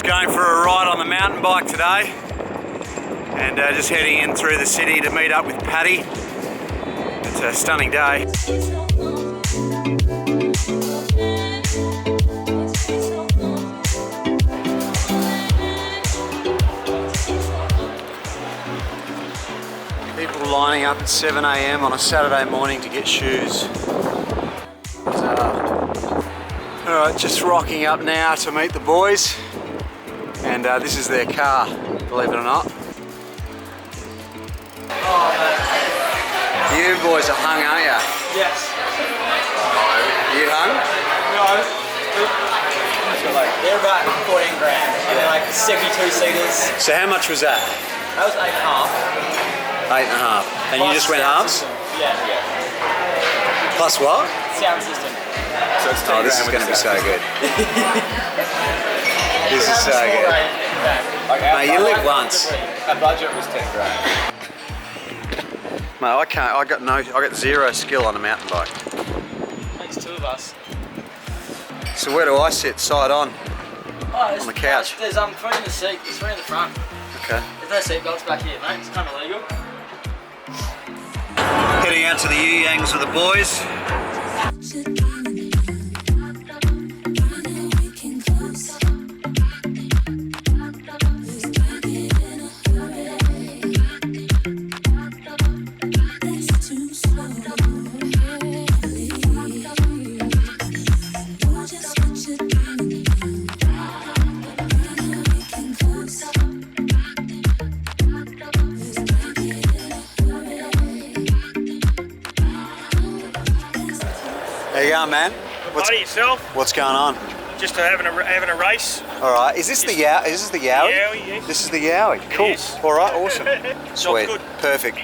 Going for a ride on the mountain bike today, and just heading in through the city to meet up with Paddy. It's a stunning day. People lining up at 7 AM on a Saturday morning to get shoes. Alright, just rocking up now to meet the boys. And this is their car, believe it or not. You boys are hung, aren't you? Yes. You hung? No. They're about 14 grand. And they're like 72 seaters. So how much was that? That was 8.5. 8.5. And you just went halves? Yeah. Plus what? Sound system. So it's this is going to be so good. This is so good. Mate, you live once. Our budget was 10 grand. Mate, I can't. I got zero skill on a mountain bike. Makes two of us. So where do I sit? Side on? Oh, on the couch. There's three in the seat. There's three in the front. Okay. There's no seat belts back here, mate. It's kind of illegal. Heading out to the Yangs with the boys. How you going, man? Buddy, yourself? What's going on? Just having a race. All right. Is this the Yowie? Is this the Yowie? Yowie, yes. This is the Yowie. Cool. Yes. All right. Awesome. Sweet. Good. Perfect.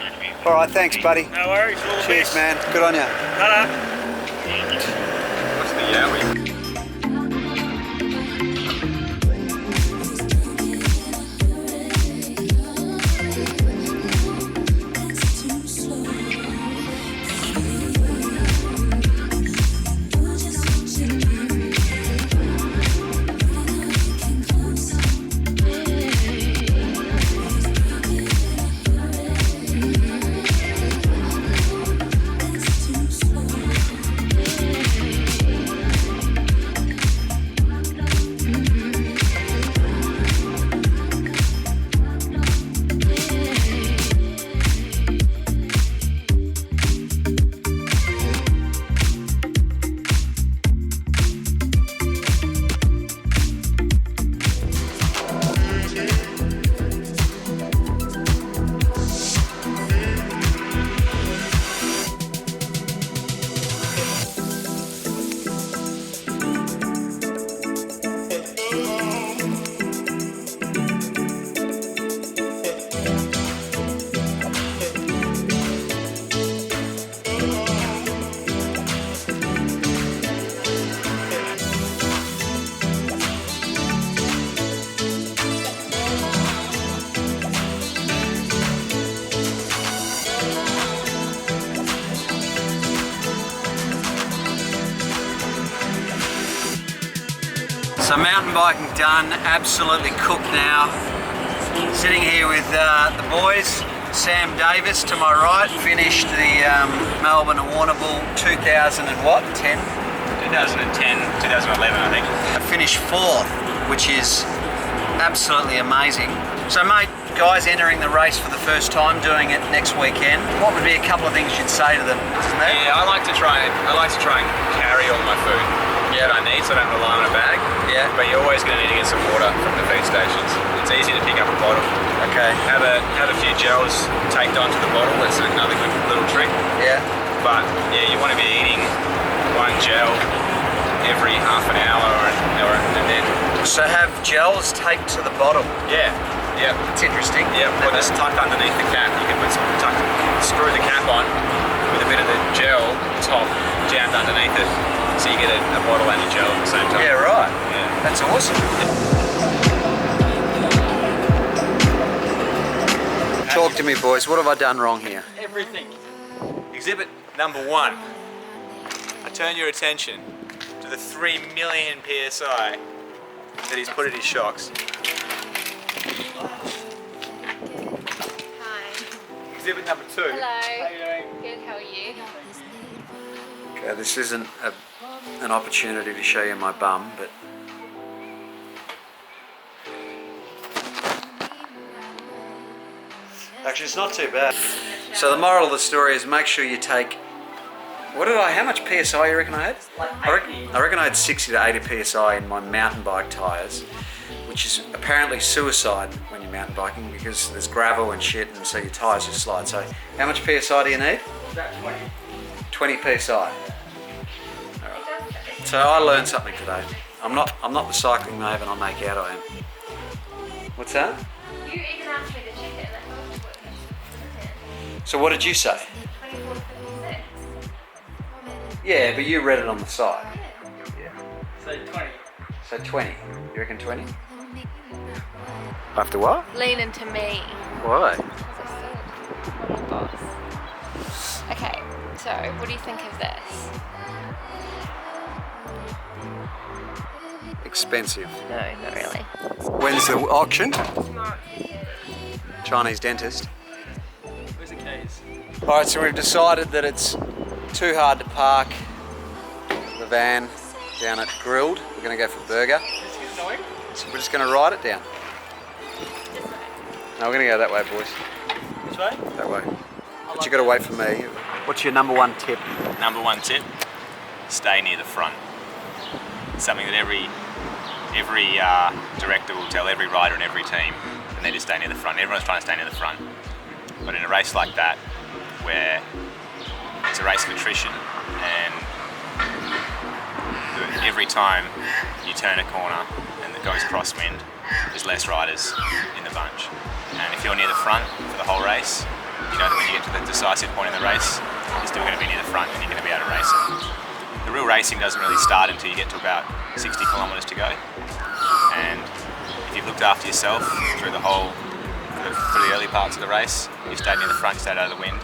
All right. Thanks, buddy. No worries. All the Cheers, best. man. Good on you. Ta-da. What's the Yowie? So mountain biking done, absolutely cooked now. Sitting here with the boys. Sam Davis to my right, finished the Melbourne Warrnambool 2010. 2010, 2011, I think. I finished 4th, which is absolutely amazing. So mate, guys entering the race for the first time, doing it next weekend, what would be a couple of things you'd say to them? Yeah, I like to try and carry all my food that I need, so I don't rely on a bag. Yeah. But you're always going to need to get some water from the feed stations. It's easy to pick up a bottle. Okay. Have a few gels taped onto the bottle. That's another good little trick. Yeah. But yeah, you want to be eating one gel every half an hour, and then So have gels taped to the bottle. yeah. It's interesting. Yeah, or just tuck underneath the cap. You can screw the cap on with a bit of the gel top jammed underneath it, so you get a bottle and a gel at the same time. Yeah, right. Yeah. That's awesome. Talk to me, boys. What have I done wrong here? Everything. Exhibit number 1. I turn your attention to the 3 million PSI that he's put at his shocks. Hi. Exhibit number 2. Hello. How you doing? Good, how are you? Okay, this isn't an opportunity to show you my bum, but actually it's not too bad. So the moral of the story is make sure you take, how much PSI you reckon I had? I reckon I had 60 to 80 PSI in my mountain bike tyres, which is apparently suicide when you're mountain biking because there's gravel and shit and so your tyres just slide. So how much PSI do you need? About 20. 20 PSI. So I learned something today. I'm not the cycling maven I make out I am. What's that? You even asked me to check it and I told you what it was. So what did you say? 24.56. Yeah, but you read it on the side. Yeah. So 20. So 20. You reckon 20? After what? Lean into me. Why? As I said, I'm the boss. Okay, so what do you think of this? Expensive. No, not really. When's the auction? Tomorrow. Chinese dentist. Where's the keys? Alright, so we've decided that it's too hard to park the van down at Grilled. We're going to go for a burger. This is annoying. So we're just going to ride it down. No, we're going to go that way, boys. Which way? That way. But you got to wait for me. What's your number 1 tip? Number 1 tip: stay near the front. It's something that every director will tell every rider in every team, and they just stay near the front. Everyone's trying to stay near the front. But in a race like that, where it's a race of attrition, and every time you turn a corner and it goes crosswind, there's less riders in the bunch. And if you're near the front for the whole race, you know that when you get to the decisive point in the race, you're still going to be near the front and you're going to be able to race it. The real racing doesn't really start until you get to about 60 kilometres to go. And if you've looked after yourself through the early parts of the race, you stayed near the front, stayed out of the wind,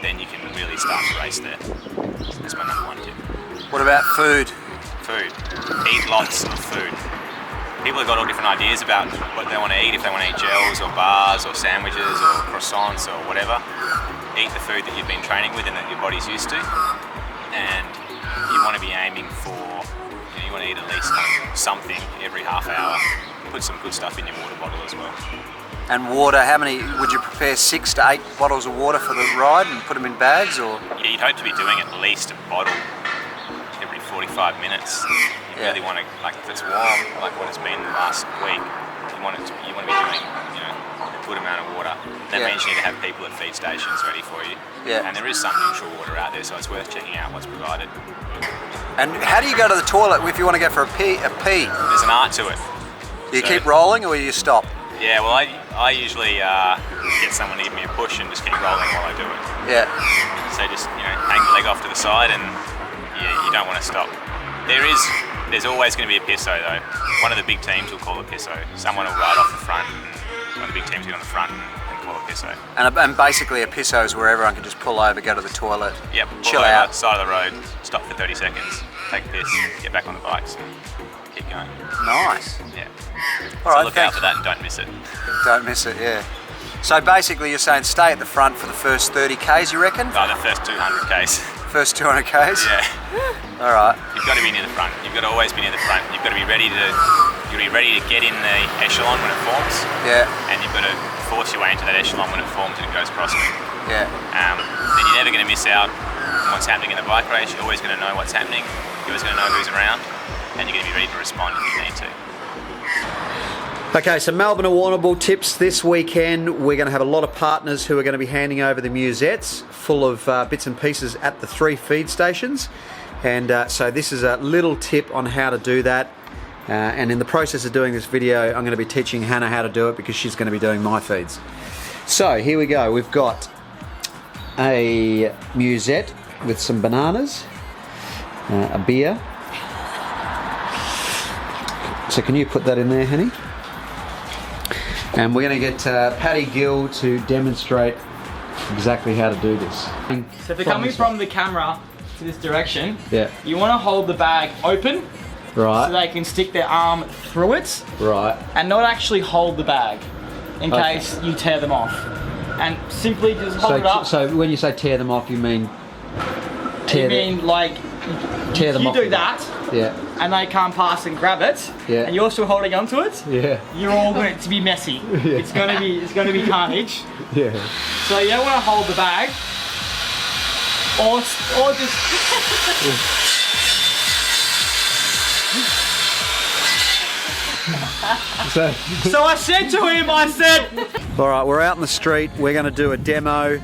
then you can really start to race there. That's my number 1 tip. What about food? Food. Eat lots of food. People have got all different ideas about what they want to eat, if they want to eat gels or bars or sandwiches or croissants or whatever. Eat the food that you've been training with and that your body's used to. And you want to be aiming for, you want to eat at least something every half hour. Put some good stuff in your water bottle as well. And water, how many, would you prepare 6 to 8 bottles of water for the ride and put them in bags or? Yeah, you'd hope to be doing at least a bottle every 45 minutes. You really want to, like if it's warm, like what it's been the last week, you want to be doing, a good amount of water. That means you need to have people at feed stations ready for you. Yeah. And there is some neutral water out there, so it's worth checking out what's provided. And how do you go to the toilet if you want to go for a pee? There's an art to it. Do you keep rolling or you stop? Yeah, well I usually get someone to give me a push and just keep rolling while I do it. Yeah. So just, hang the leg off to the side and you don't want to stop. There's always going to be a pisso though. One of the big teams will call a pisso. Someone will ride off the front and one of the big teams get on the front and call a pisso. And basically a pisso is where everyone can just pull over, go to the toilet, chill out. Side of the road, stop for 30 seconds, take a piss, get back on the bikes and keep going. Nice. Yeah. All right, look out for that and don't miss it. Don't miss it, yeah. So basically you're saying stay at the front for the first 30 Ks, you reckon? No, the first 200 Ks. First 200 Ks? Yeah. All right. You've got to be near the front. You've got to always be near the front. You've got to be ready to get in the echelon when it forms. Yeah. And you've got to force your way into that echelon when it forms and it goes crosswind. Yeah. Then you're never going to miss out on what's happening in the bike race. You're always going to know what's happening. You're always going to know who's around, and you're going to be ready to respond if you need to. Okay, so Melbourne and Warrnambool tips this weekend. We're going to have a lot of partners who are going to be handing over the musettes full of bits and pieces at the 3 feed stations. And so this is a little tip on how to do that. And in the process of doing this video, I'm going to be teaching Hannah how to do it because she's going to be doing my feeds. So here we go. We've got a musette with some bananas, a beer. So can you put that in there, Henny? And we're going to get Paddy Gill to demonstrate exactly how to do this. So if they're coming from the camera to this direction, yeah, you want to hold the bag open, right, so they can stick their arm through it, right, and not actually hold the bag in case you tear them off. And simply just hold it up. So when you say tear them off, you mean tear tear them off. You do that, yeah, and they can't pass and grab it, yeah, and you're still holding onto it. Yeah, you're all going to be messy. Yeah. It's going to be carnage. Yeah. So you don't want to hold the bag, or just. So I said to him, all right, we're out in the street. We're going to do a demo.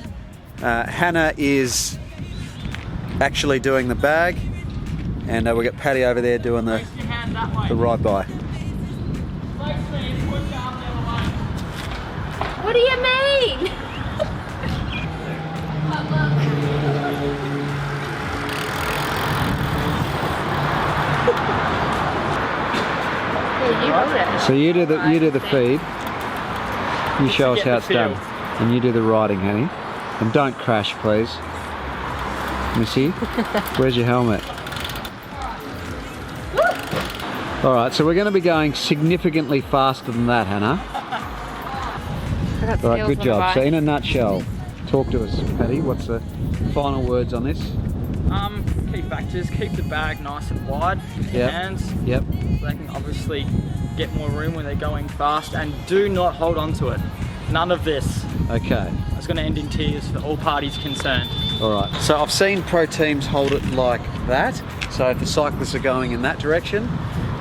Hannah is actually doing the bag, and we've got Paddy over there doing the ride by. What do you mean? So you do the feed. You show us how it's done, and you do the riding, honey. And don't crash, please. Missy, where's your helmet? All right, so we're going to be going significantly faster than that, Hannah. All right, good job. So in a nutshell, talk to us, Paddy. What's the final words on this? Key factors: keep the bag nice and wide in your hands. Yep. So they can obviously get more room when they're going fast, and do not hold on to it. None of this. Okay. It's going to end in tears for all parties concerned. All right. So I've seen pro teams hold it like that. So if the cyclists are going in that direction,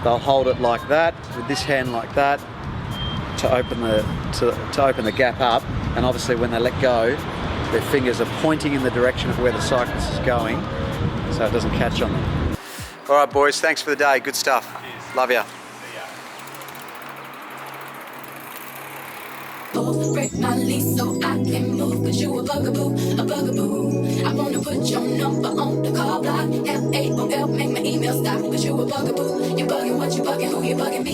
they'll hold it like that with this hand like that to open the gap up. And obviously when they let go, their fingers are pointing in the direction of where the cyclist is going, so it doesn't catch on them. All right, boys. Thanks for the day. Good stuff. Love ya. Break my lease so I can move, cause you a bugaboo. I wanna put your number on the call block. F-A-O-L, make my email stop, cause you a bugaboo. You bugging what you bugging, who you bugging me.